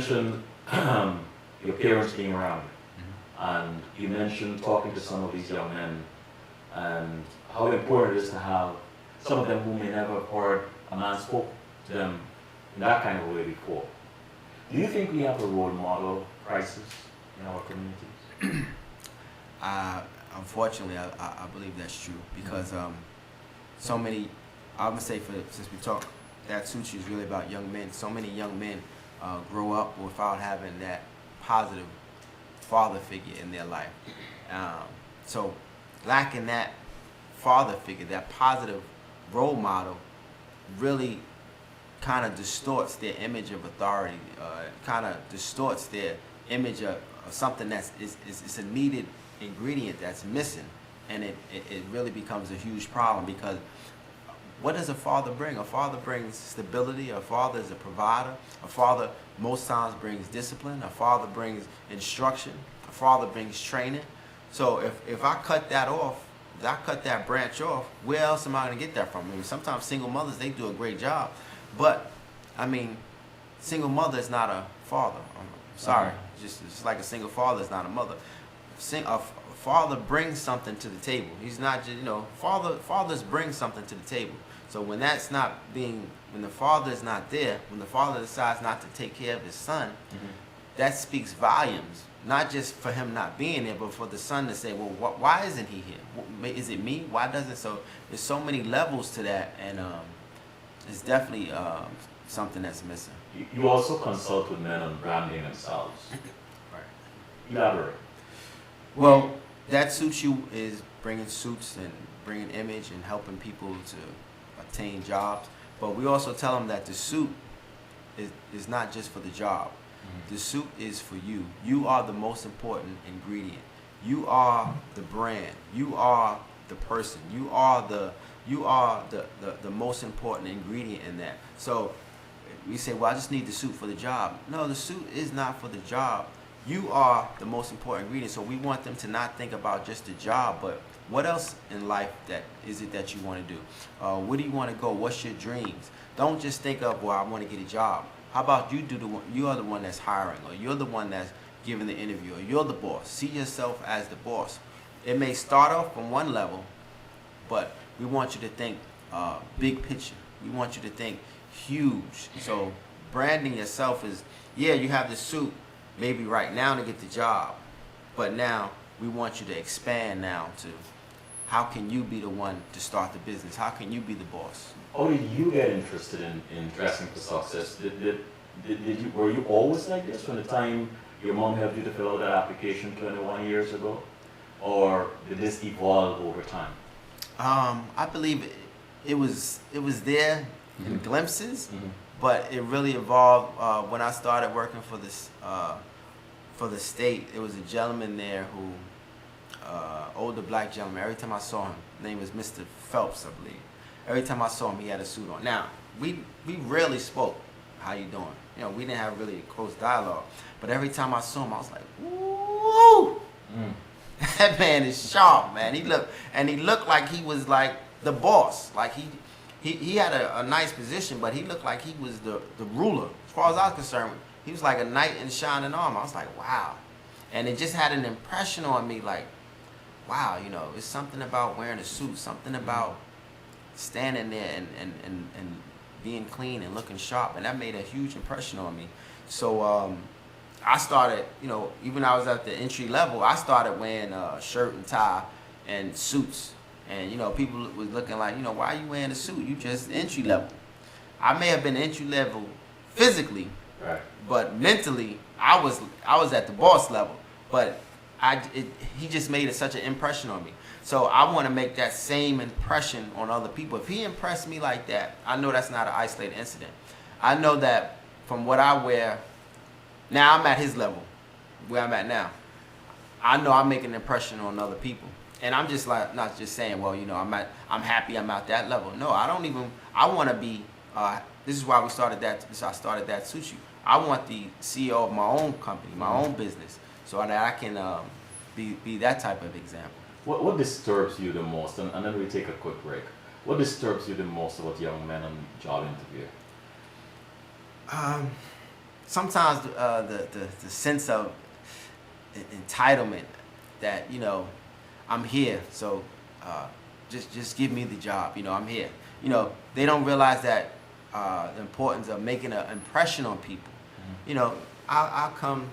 mentioned your parents being around, and you mentioned talking to some of these young men and how important it is to have some of them who may never have heard a man spoke to them in that kind of way before. Do you think we have a role model crisis in our communities? Unfortunately, I believe that's true because so many, I would say since we talk, that suits you is really about young men. So many young men grow up without having that positive father figure in their life. So lacking that father figure, that positive role model, really kind of distorts their image of authority, kind of distorts their image of something that's is a needed ingredient that's missing, and it really becomes a huge problem because what does a father bring? A father brings stability. A father is a provider. A father most times brings discipline. A father brings instruction. A father brings training. So if I cut that off, if I cut that branch off, where else am I going to get that from? I mean, sometimes single mothers, they do a great job, but I mean, single mother is not a father. I'm sorry, just like a single father is not a mother. A father brings something to the table. He's not just, fathers bring something to the table. So when when the father is not there, when the father decides not to take care of his son, that speaks volumes. Not just for him not being there, but for the son to say, well, why isn't he here? Is it me? Why doesn't so? There's so many levels to that, and it's definitely something that's missing. You also consult with men on branding themselves. Right. Elaborate. Well, that suits you is bringing suits and bringing image and helping people to obtain jobs. But we also tell them that the suit is not just for the job. The suit is for you. You are the most important ingredient. You are the brand. You are the person. You are the most important ingredient in that. So we say, well, I just need the suit for the job. No, the suit is not for the job. You are the most important ingredient. So we want them to not think about just the job, but what else in life that you want to do? Where do you want to go? What's your dreams? Don't just think of, well, I want to get a job. How about you are the one that's hiring, or you're the one that's giving the interview, or you're the boss. See yourself as the boss. It may start off from one level, but we want you to think big picture. We want you to think huge. So branding yourself is, yeah, you have the suit maybe right now to get the job, but now we want you to expand now to how can you be the one to start the business? How can you be the boss? How did you get interested in dressing for success? Were you always like this from the time your mom helped you to fill out that application 21 years ago? Or did this evolve over time? I believe it was there in glimpses, but it really evolved when I started working for the state. It was a gentleman there who, older black gentleman. Every time I saw him, his name was Mr. Phelps, I believe. Every time I saw him, he had a suit on. Now, we rarely spoke, how you doing? We didn't have really a close dialogue. But every time I saw him, I was like, woo! That man is sharp, man. He looked like he was like the boss. Like he had a nice position, but he looked like he was the ruler. As far as I was concerned, he was like a knight in shining armor. I was like, wow. And it just had an impression on me like, wow, it's something about wearing a suit, something about standing there and being clean and looking sharp, and that made a huge impression on me. So I started, even I was at the entry level, I started wearing a shirt and tie and suits, and people was looking like, why are you wearing a suit? You just entry level. I may have been entry level physically, right, but mentally I was at the boss level. But he just made such an impression on me. So I want to make that same impression on other people. If he impressed me like that, I know that's not an isolated incident. I know that from what I wear, now I'm at his level, where I'm at now. I know I'm making an impression on other people. And I'm just like, not just saying, well, I'm happy I'm at that level. No, I want to be, this is why I started that Sushi. I want the CEO of my own company, my own business, so that I can be that type of example. What disturbs you the most, and then we take a quick break. What disturbs you the most about young men on job interview? sometimes the sense of entitlement that, you know, I'm here, so just give me the job, you know, I'm here. You know, they don't realize that the importance of making an impression on people. You know, I'll come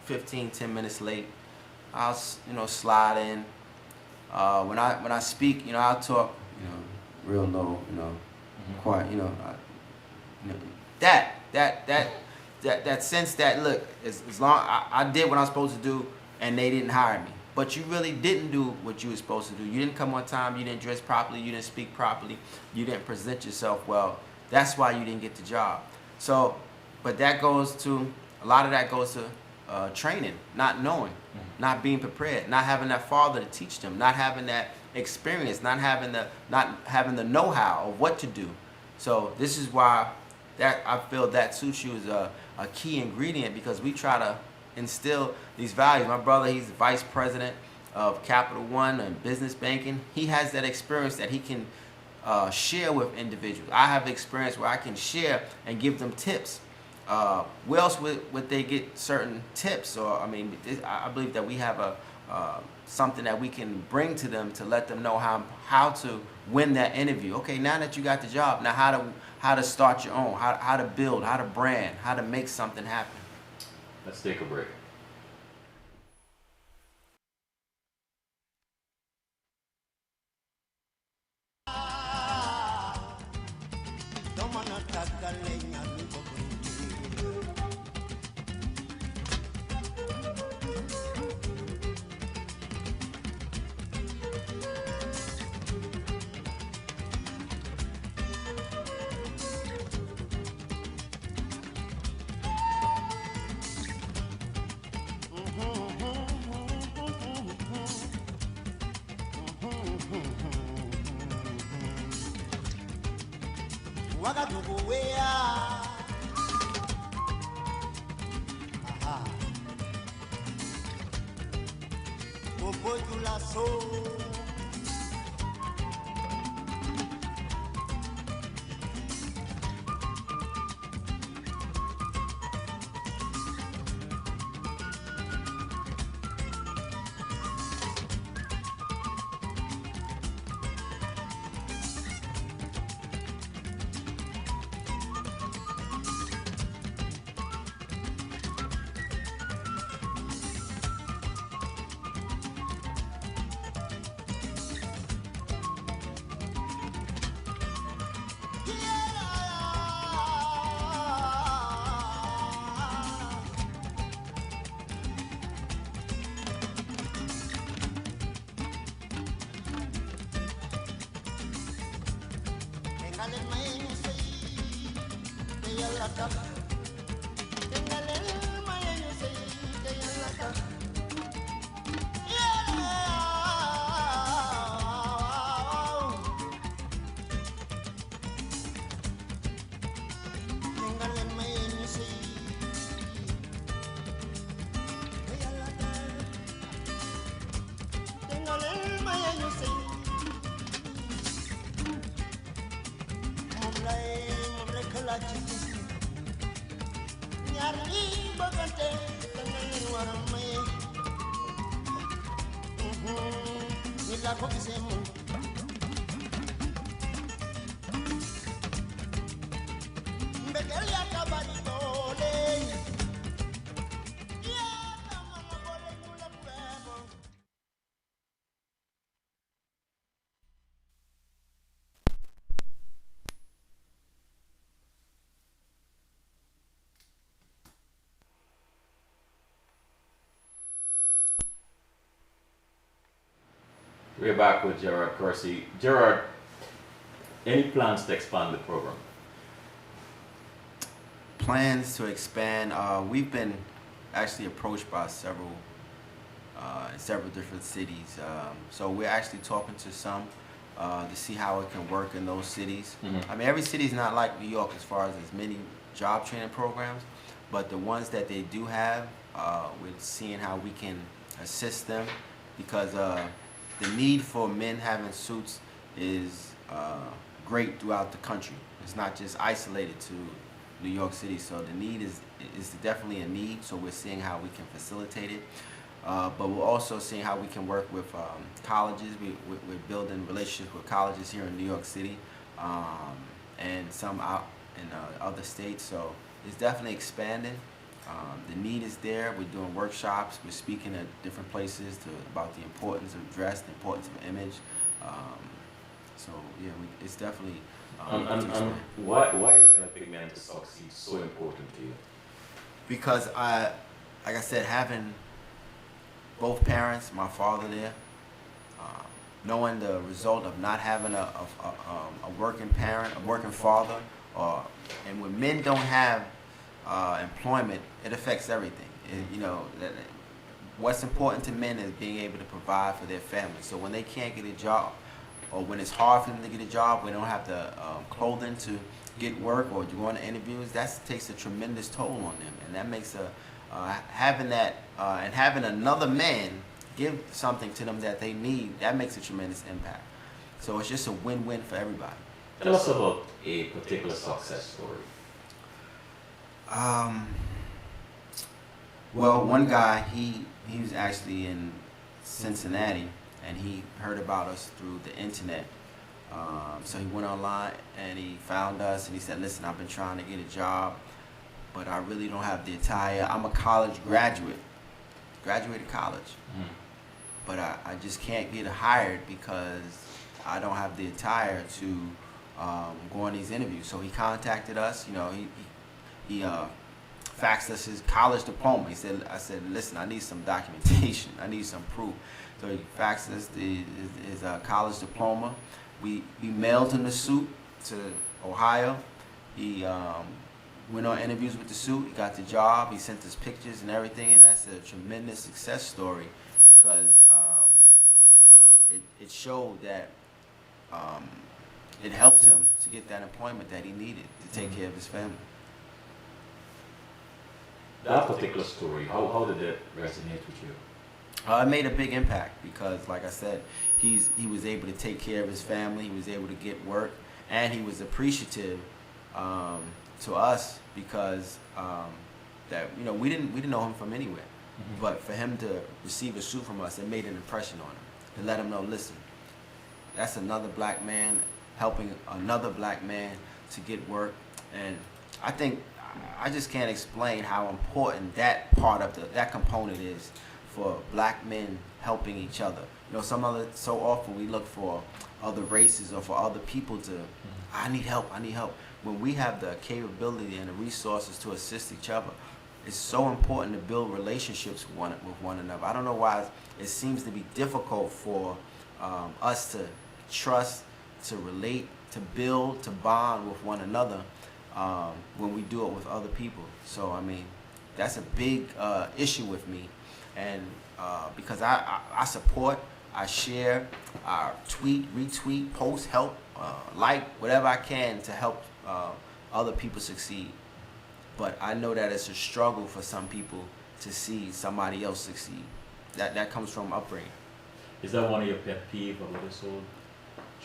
10 minutes late. I'll, you know, slide in. When I speak, you know, I'll talk, you know, real low, you know, quiet, you know, that sense that, look, as long I did what I'm supposed to do and they didn't hire me, but you really didn't do what you were supposed to do. You didn't come on time, you didn't dress properly, you didn't speak properly, you didn't present yourself well. That's why you didn't get the job. So, but that goes to, a lot of that goes to training, not knowing, not being prepared, not having that father to teach them, not having that experience, not having the know-how of what to do. So this is why that I feel that Suchu is a key ingredient, because we try to instill these values. My brother, he's the vice president of Capital One and business banking. He has that experience that he can share with individuals. I have experience where I can share and give them tips. Where else would they get certain tips? Or, I mean, I believe that we have something that we can bring to them to let them know how to win that interview. Okay, now that you got the job, now how to start your own, how to build, how to brand, how to make something happen. Let's take a break. We're back with Gerard Kersey. Gerard, any plans to expand the program? Plans to expand. We've been actually approached by several different cities. So we're actually talking to some to see how it can work in those cities. I mean, every city is not like New York as far as many job training programs, but the ones that they do have, we're seeing how we can assist them, because the need for men having suits is great throughout the country. It's not just isolated to New York City. So the need is definitely a need. So we're seeing how we can facilitate it. But we're also seeing how we can work with colleges. We're building relationships with colleges here in New York City and some out in other states. So it's definitely expanding. The need is there. We're doing workshops. We're speaking at different places about the importance of dress, the importance of image. So yeah, it's definitely. And why is helping men to succeed so important to you? Because like I said, having both parents, my father there, knowing the result of not having a working parent, a working father, and when men don't have employment, it affects everything. What's important to men is being able to provide for their family. So when they can't get a job, or when it's hard for them to get a job, when they don't have the clothing to get work or to go on interviews, that takes a tremendous toll on them, and that makes having that and having another man give something to them that they need, that makes a tremendous impact. So it's just a win-win for everybody. Tell us about a particular success story. Well, one guy, he was actually in Cincinnati, and he heard about us through the internet. So he went online and he found us, and he said, listen, I've been trying to get a job, but I really don't have the attire. I'm a college graduated college, but I just can't get hired because I don't have the attire to go on these interviews. So he contacted us. He faxed us his college diploma. I said, listen, I need some documentation. I need some proof. So he faxed us his college diploma. We mailed him the suit to Ohio. He went on interviews with the suit. He got the job. He sent us pictures and everything, and that's a tremendous success story because it showed that it helped him to get that employment that he needed to take care of his family. That particular story, how did it resonate with you? It made a big impact because, like I said, he was able to take care of his family. He was able to get work, and he was appreciative to us because we didn't know him from anywhere, but for him to receive a suit from us, it made an impression on him. To let him know, listen, that's another black man helping another black man to get work, and I just can't explain how important that part of that component is for black men helping each other. So often we look for other races or for other people to, I need help. When we have the capability and the resources to assist each other, it's so important to build relationships with one another. I don't know why it seems to be difficult for us to trust, to relate, to build, to bond with one another when we do it with other people. So, that's a big issue with me. And because I support, I share, I tweet, retweet, post, help, like, whatever I can to help other people succeed. But I know that it's a struggle for some people to see somebody else succeed. That comes from upbringing. Is that one of your pet peeves of this whole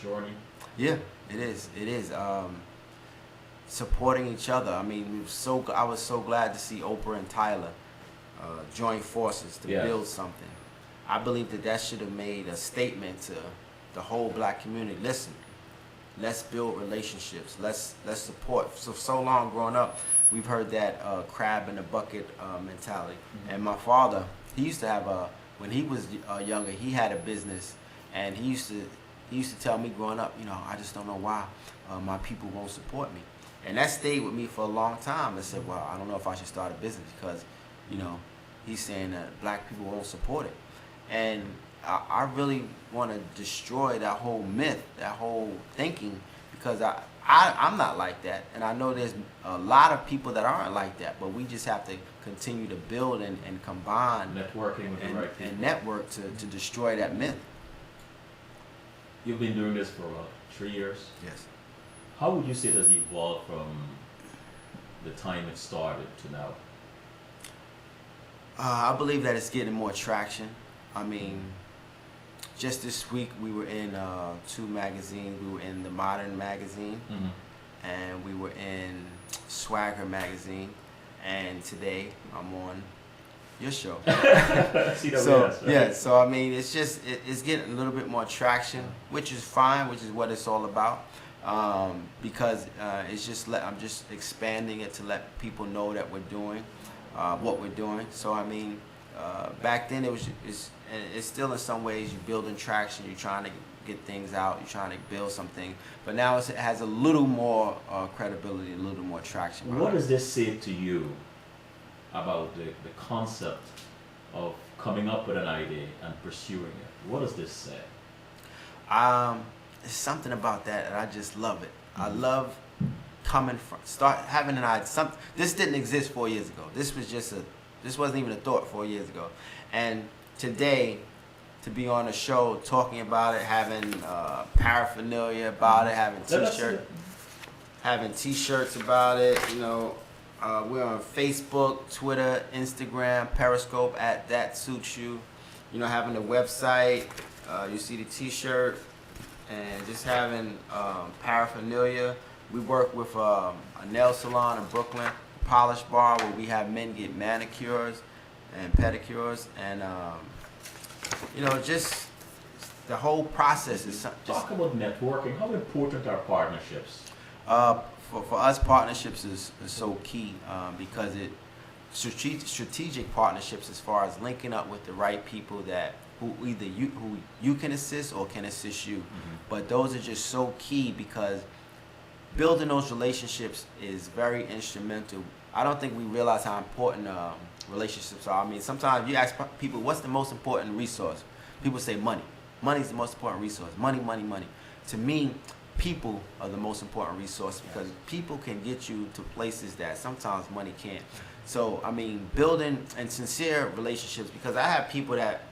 journey? Yeah, it is. Supporting each other. I was so glad to see Oprah and Tyler join forces to build something. I believe that should have made a statement to the whole black community. Listen, let's build relationships. Let's support. So long growing up, we've heard that crab in the bucket mentality. And my father, he used to have when he was younger, he had a business, and he used to tell me growing up, I just don't know why my people won't support me. And that stayed with me for a long time. I said, well, I don't know if I should start a business because, he's saying that black people won't support it. And I really want to destroy that whole myth, that whole thinking, because I'm not like that. And I know there's a lot of people that aren't like that, but we just have to continue to build and combine networking with the right people. And network to destroy that myth. You've been doing this for 3 years? Yes. How would you say it has evolved from the time it started to now? I believe that it's getting more traction. Just this week we were in 2 magazines. We were in the Modern magazine, and we were in Swagger magazine, and today I'm on your show. CWS, So right? yeah, so I mean, it's just it's getting a little bit more traction, which is fine, which is what it's all about. Because it's just I'm just expanding it to let people know that we're doing what we're doing. So I mean, back then it's still in some ways you're building traction, you're trying to get things out, you're trying to build something, but now it has a little more credibility, a little more traction. What does this say to you about the concept of coming up with an idea and pursuing it? What does this say? It's something about that I just love it. I love start having an idea. This didn't exist 4 years ago. This wasn't even a thought 4 years ago. And today, to be on a show talking about it, having paraphernalia about it, having t-shirts about it, you know, we're on Facebook, Twitter, Instagram, Periscope at That Suits You. You know, having a website, you see the t-shirt, and just having paraphernalia. We work with a nail salon in Brooklyn, Polish Bar, where we have men get manicures and pedicures, and you know, just the whole process is just. Talk about networking. How important are partnerships? For us, partnerships is so key because strategic partnerships as far as linking up with the right people who you can assist or can assist you. Mm-hmm. But those are just so key because building those relationships is very instrumental. I don't think we realize how important relationships are. I mean, sometimes you ask people, what's the most important resource? People say money. Money is the most important resource. Money, money, money. To me, people are the most important resource because people can get you to places that sometimes money can't. So, I mean, building and sincere relationships, because I have people that,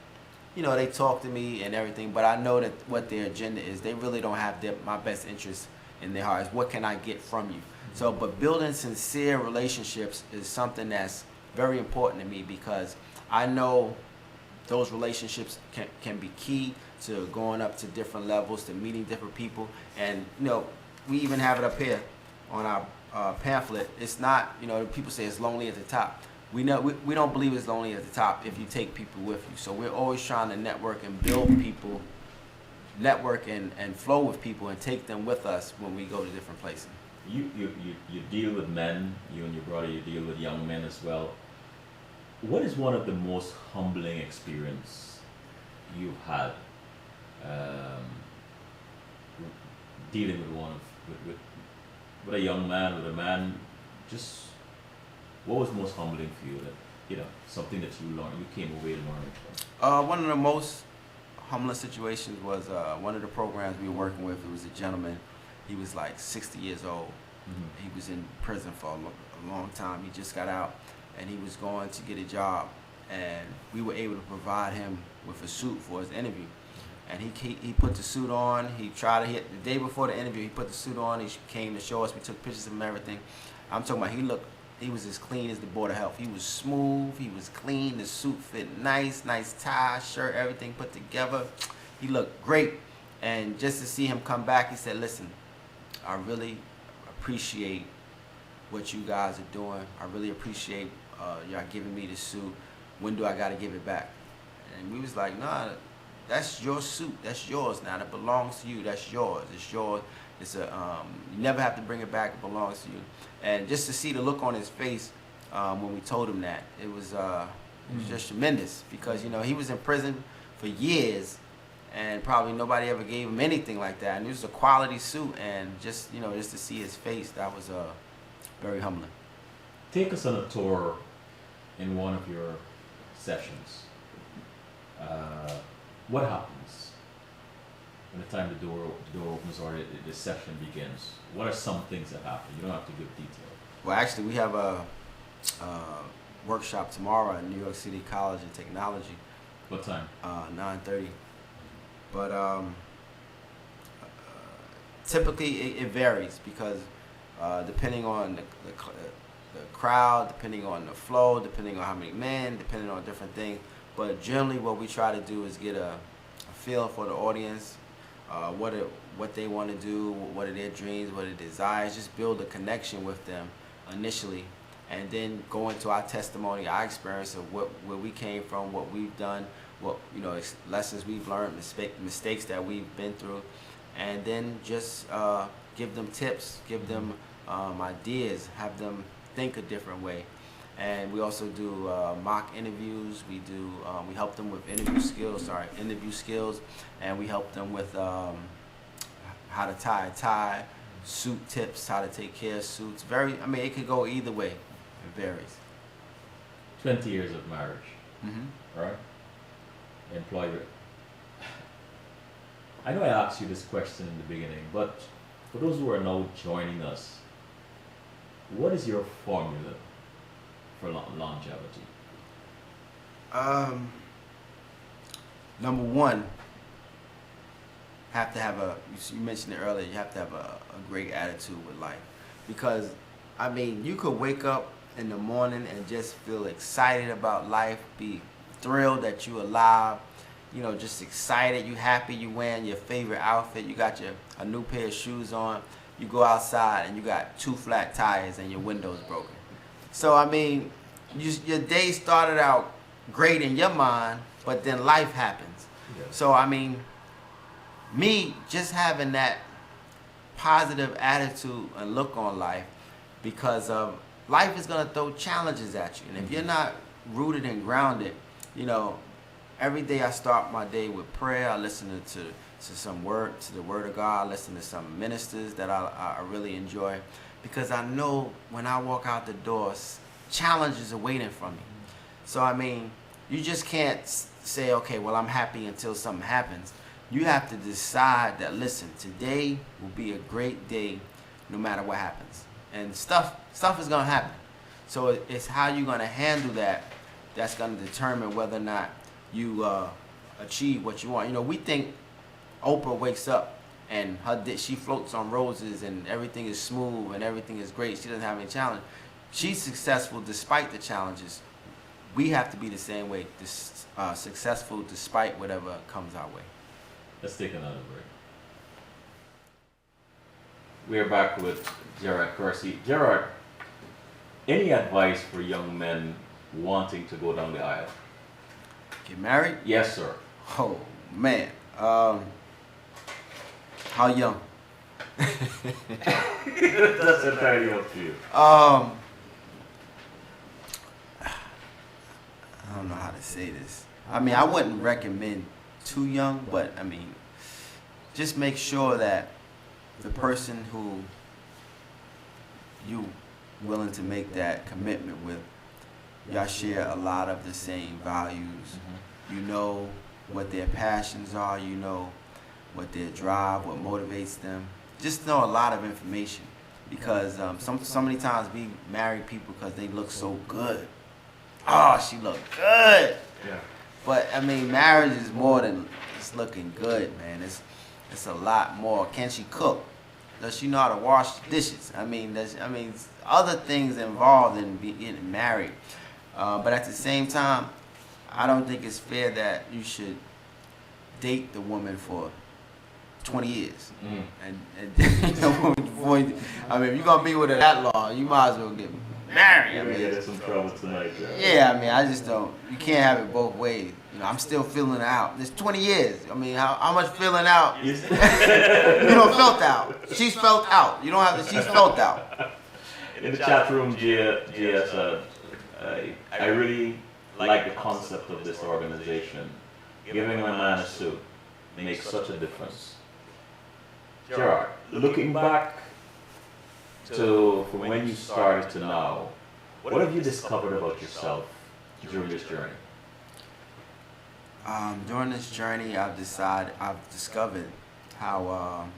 you know, they talk to me and everything, but I know that what their agenda is. They really don't have my best interest in their hearts. What can I get from you? So, but building sincere relationships is something that's very important to me because I know those relationships can be key to going up to different levels, to meeting different people. And, you know, we even have it up here on our pamphlet. It's not, you know, people say it's lonely at the top. We don't believe it's lonely at the top if you take people with you. So we're always trying to network and build people, network and flow with people and take them with us when we go to different places. You deal with men, you and your brother, you deal with young men as well. What is one of the most humbling experience you've had dealing with a young man, with a man? Just what was most humbling for you? That, you know, something that you came away learning from. One of the most humbling situations was one of the programs we were working with. It was a gentleman. He was like 60 years old. Mm-hmm. He was in prison for a long time. He just got out, and he was going to get a job, and we were able to provide him with a suit for his interview. And he put the suit on. He tried to hit the day before the interview. He put the suit on. He came to show us. We took pictures of him and everything. I'm talking about he was as clean as the Board of Health. He was smooth. He was clean. The suit fit nice tie, shirt, everything put together. He looked great. And just to see him come back, he said, "Listen, I really appreciate what you guys are doing. I really appreciate y'all giving me the suit. When do I got to give it back?" And we was like, "Nah, that's your suit. That's yours now. It belongs to you. That's yours. It's yours. It's you never have to bring it back. It belongs to you." And just to see the look on his face when we told him that, it was just tremendous because, you know, he was in prison for years and probably nobody ever gave him anything like that. And it was a quality suit, and just, you know, just to see his face, that was very humbling. Take us on a tour in one of your sessions. What happens when the time the door opens or the session begins? What are some things that happen? You don't have to give detail. Well, actually, we have a workshop tomorrow at New York City College of Technology. What time? 9:30. But typically it varies because depending on the crowd, depending on the flow, depending on how many men, depending on different things. But generally what we try to do is get a feel for the audience, what they want to do, what are their dreams, what are their desires. Just build a connection with them initially, and then go into our testimony, our experience of where we came from, what we've done, what lessons we've learned, mistakes that we've been through, and then just give them tips, give them ideas, have them think a different way. And we also do mock interviews. We help them with interview skills, and we help them with how to tie a tie, suit tips, how to take care of suits. It could go either way. It varies. 20 years of marriage, Mm-hmm. right? Employer. I know I asked you this question in the beginning, but for those who are now joining us, what is your formula for longevity? Number one, have to have you mentioned it earlier, you have to have a great attitude with life. Because, you could wake up in the morning and just feel excited about life, be thrilled that you're alive, just excited, you happy, you wearing your favorite outfit, you got a new pair of shoes on, you go outside and you got 2 flat tires and your window's broken. So, your day started out great in your mind, but then life happens. Yeah. So, me just having that positive attitude and look on life, because life is going to throw challenges at you. And if you're not rooted and grounded, every day I start my day with prayer. I listen to the word of God. I listen to some ministers that I really enjoy, because I know when I walk out the doors, challenges are waiting for me. So, you just can't say, okay, well, I'm happy until something happens. You have to decide that, listen, today will be a great day no matter what happens. And stuff is going to happen. So it's how you're going to handle that that's going to determine whether or not you achieve what you want. We think Oprah wakes up and she floats on roses and everything is smooth and everything is great. She doesn't have any challenge. She's successful despite the challenges. We have to be the same way, successful despite whatever comes our way. Let's take another break. We're back with Gerard Kersey. Gerard, any advice for young men wanting to go down the aisle? Get married? Yes, sir. Oh, man. How young? That's entirely up to you. I don't know how to say this. I wouldn't recommend too young, but just make sure that the person who you willing to make that commitment with, y'all share a lot of the same values. Mm-hmm. You know what their passions are. You know what their drive, what motivates them. Just know a lot of information, because so many times we marry people because they look so good. Oh, she look good. Yeah. But marriage is more than just looking good, man. It's a lot more. Can she cook? Does she know how to wash dishes? There's other things involved in getting married. But at the same time, I don't think it's fair that you should date the woman for 20 years. Mm. And before if you're gonna be with her that long, you might as well get married. You're gonna get in some trouble tonight, Gerard. Yeah, I just don't. You can't have it both ways. I'm still feeling out. It's 20 years. How much feeling out? You don't felt out. She's felt out. You don't have to. She's felt out. In the chat room, GS, I really like the concept of this organization. Giving a man a suit makes such a difference. Gerard, looking back from when you started to now, what have you discovered about yourself during this journey? During this journey, I've discovered how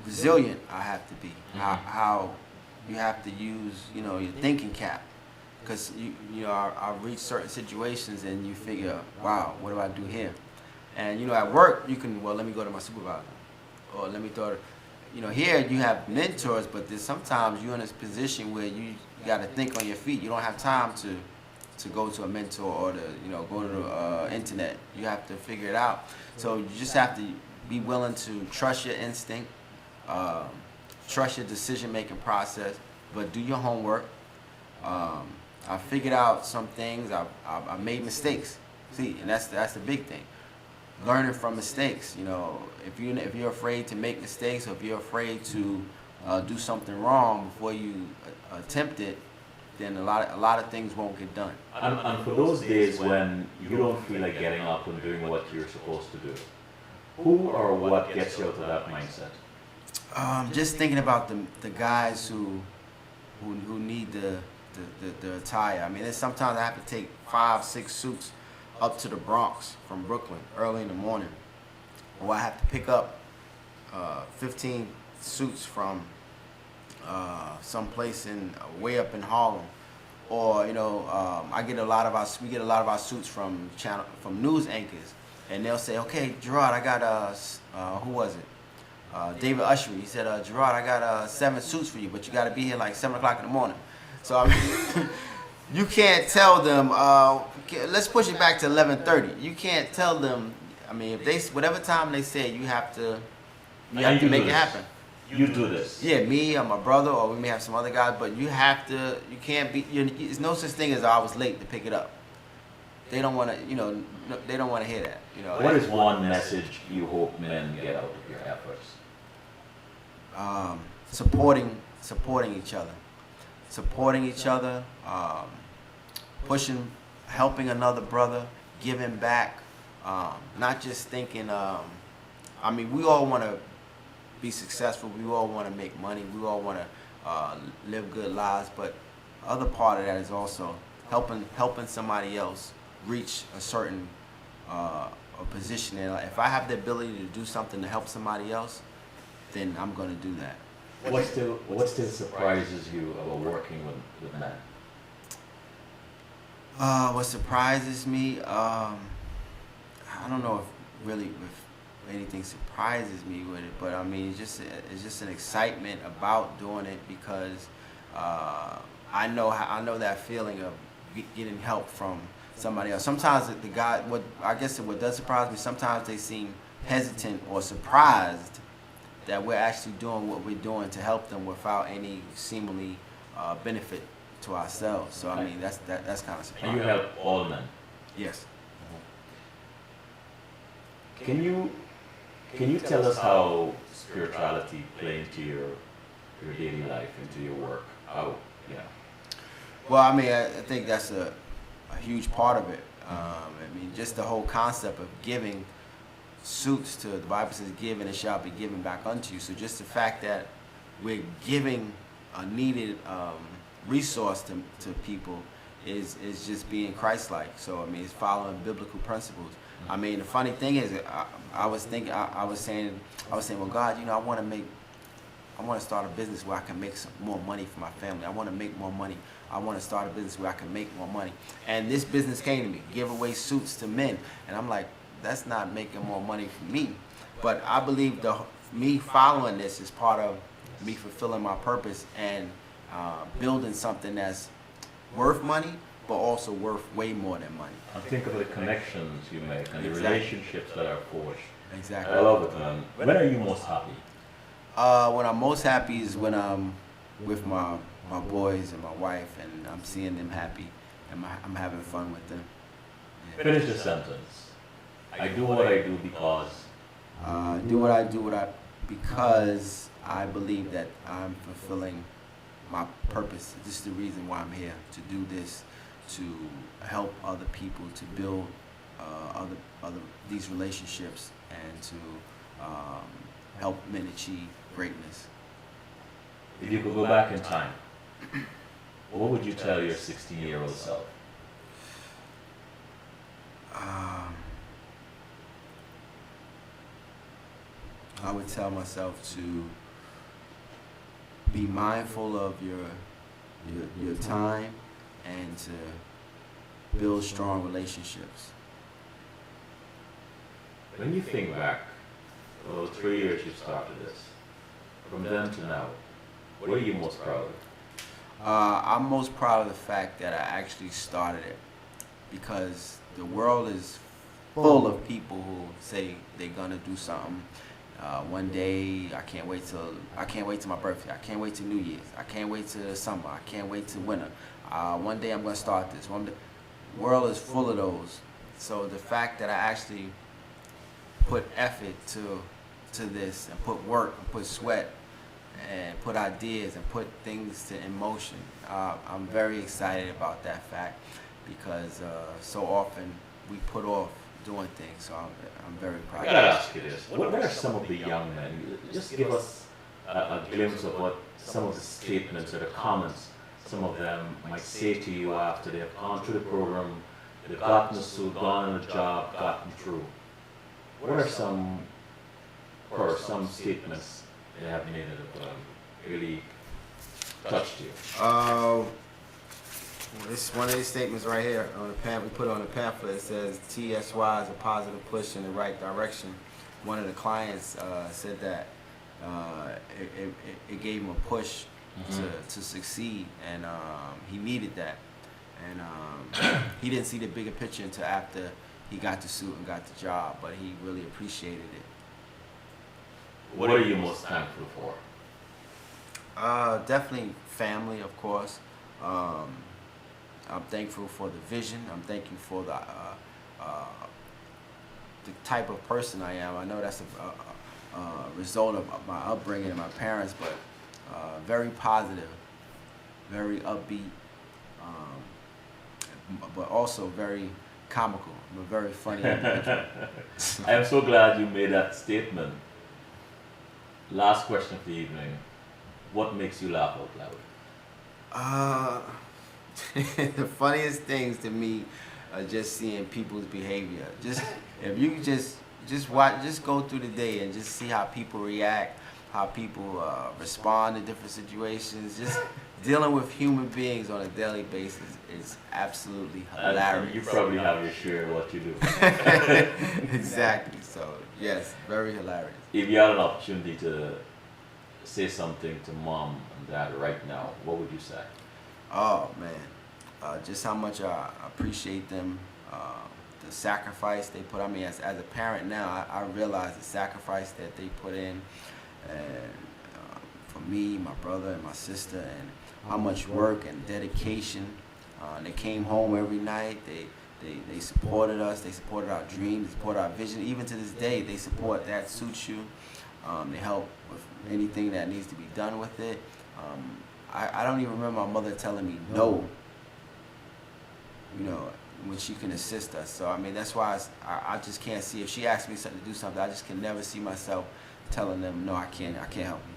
resilient I have to be. Mm-hmm. How you have to use, your thinking cap, because I reach certain situations and you figure, wow, what do I do here? And at work you can, let me go to my supervisor, or let me throw it. Here you have mentors, but there's sometimes you're in this position where you got to think on your feet. You don't have time to to go to a mentor or to go to the internet. You have to figure it out. So you just have to be willing to trust your instinct, trust your decision-making process, but do your homework. I figured out some things. I made mistakes. See, and that's the big thing. Learning from mistakes. If you're afraid to make mistakes, or if you're afraid to do something wrong before you attempt it, then a lot of things won't get done. And for those days when you don't feel like getting up and doing what you're supposed to do, who or what gets you out of that mindset? Just thinking about the guys who need the attire. I mean, sometimes I have to take 5-6 suits up to the Bronx from Brooklyn early in the morning, or I have to pick up 15 suits from someplace way up in Harlem, or we get a lot of our suits from news anchors, and they'll say, okay, Gerard, I got who was it? David Ushery. He said, Gerard, I got 7 suits for you, but you got to be here like 7 o'clock in the morning. So I mean, you can't tell them. Let's push it back to 11:30. You can't tell them. I mean, if whatever time they say, you have to make it happen. You do this. Yeah, me or my brother, or we may have some other guys, but you have to. You can't be. There's no such thing as I was late to pick it up. They don't want to. They don't want to hear that. What is one message you hope men get out of your efforts? Supporting each other, pushing, helping another brother, giving back, not just thinking. I mean, we all want to be successful. We all want to make money. We all want to live good lives. But the other part of that is also helping somebody else reach a certain a position. And if I have the ability to do something to help somebody else, then I'm going to do that. What still surprises you about working with men? What surprises me, I don't know if anything surprises me with it, but I mean it's just an excitement about doing it, because I know that feeling of getting help from somebody else. Sometimes what does surprise me, sometimes they seem hesitant or surprised that we're actually doing what we're doing to help them without any seemingly benefit to ourselves. So I mean that's kind of surprising. And you help all men. Yes. Can you tell us how spirituality plays into your daily life, into your work? Well, I mean, I think that's a huge part of it. I mean, just the whole concept of giving suits to, the Bible says, give and it shall be given back unto you. So just the fact that we're giving a needed resource to people is just being Christ-like. So I mean, it's following biblical principles. I mean, the funny thing is, I was saying, well, God, I want to start a business where I can make some more money for my family. I want to make more money. I want to start a business where I can make more money. And this business came to me, give away suits to men, and I'm like, that's not making more money for me. But I believe me following this is part of me fulfilling my purpose and building something that's worth money, but also worth way more than money. And think of the connections you make and the Exactly. relationships that are forged. Exactly. I love it, man. When are you most happy? When I'm most happy is when I'm with my boys and my wife, and I'm seeing them happy, and I'm having fun with them. Yeah. Finish the sentence. I do what I do because... do what I do because I believe that I'm fulfilling my purpose. This is the reason why I'm here, to do this, to help other people, to build other these relationships, and to help men achieve greatness. If you could go back in time, what would you tell your 16-year-old self? I would tell myself to be mindful of your time and to build strong relationships. When you think back, those 3 years you started this, from then to now, what are you most proud of? I'm most proud of the fact that I actually started it. because the world is full of people who say they're gonna do something. One day, I can't wait till my birthday. I can't wait till New Year's. I can't wait till the summer. I can't wait till winter. One day I'm gonna start this. One day, the world is full of those. So the fact that I actually put effort to this and put work, and put sweat, and put ideas and put things in motion, I'm very excited about that fact, because so often we put off doing things. So I'm very proud. I gotta ask you this: what are some of the young men? Just give us a glimpse of what some of the statements or the comments some of them might say to you after they have gone through the program, they've gotten a suit, gone on a job, gotten through. What are some statements they have made that have really touched you? It's one of these statements right here on the pamphlet. We put on the pamphlet. It says TSY is a positive push in the right direction. One of the clients said that it gave him a push to succeed, and he needed that. And he didn't see the bigger picture until after he got the suit and got the job, but he really appreciated it. What are you most thankful for? Definitely family, of course. I'm thankful for the vision. I'm thankful for the type of person I am. I know that's a result of my upbringing and my parents, but very positive, very upbeat, but also very comical. I'm a very funny individual. I am so glad you made that statement. Last question for the evening. What makes you laugh out loud? The funniest things to me are just seeing people's behavior. Just if you just watch, just go through the day and just see how people react, how people respond to different situations. Just dealing with human beings on a daily basis is absolutely hilarious. You probably have your share of what you do. Exactly. So yes, very hilarious. If you had an opportunity to say something to mom and dad right now, what would you say? Oh man, just how much I appreciate them, the sacrifice they put. I mean, as a parent now, I realize the sacrifice that they put in, and for me, my brother, and my sister, and how much work and dedication. They came home every night. They supported us. They supported our dreams. They supported our vision. Even to this day, they support That Suits You. They help with anything that needs to be done with it. I don't even remember my mother telling me no, when she can assist us. So, I mean, that's why I just can't see, if she asks me to do something, I just can never see myself telling them, no, I can't help you.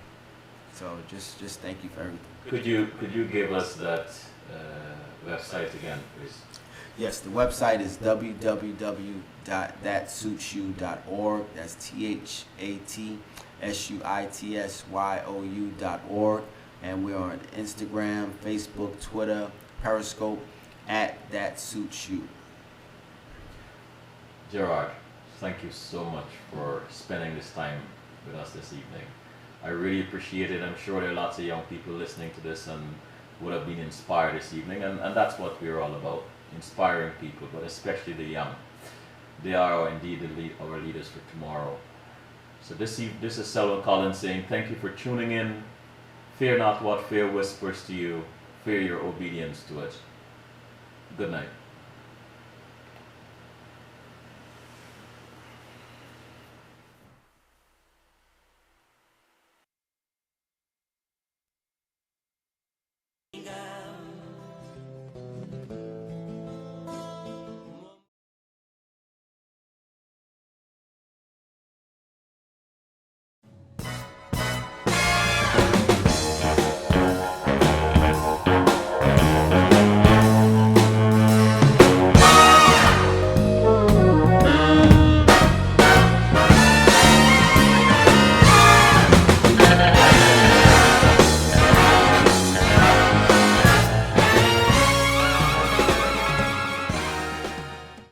So just thank you for everything. Could you give us that website again, please? Yes, the website is www.thatsuitsyou.org. That's THATSUITSYOU.org. And we're on Instagram, Facebook, Twitter, Periscope, @ThatSuitsYou. Gerard, thank you so much for spending this time with us this evening. I really appreciate it. I'm sure there are lots of young people listening to this and would have been inspired this evening, and that's what we're all about, inspiring people, but especially the young. They are indeed our leaders for tomorrow. So this is Selwyn Collins saying thank you for tuning in. Fear not what fear whispers to you. Fear your obedience to it. Good night.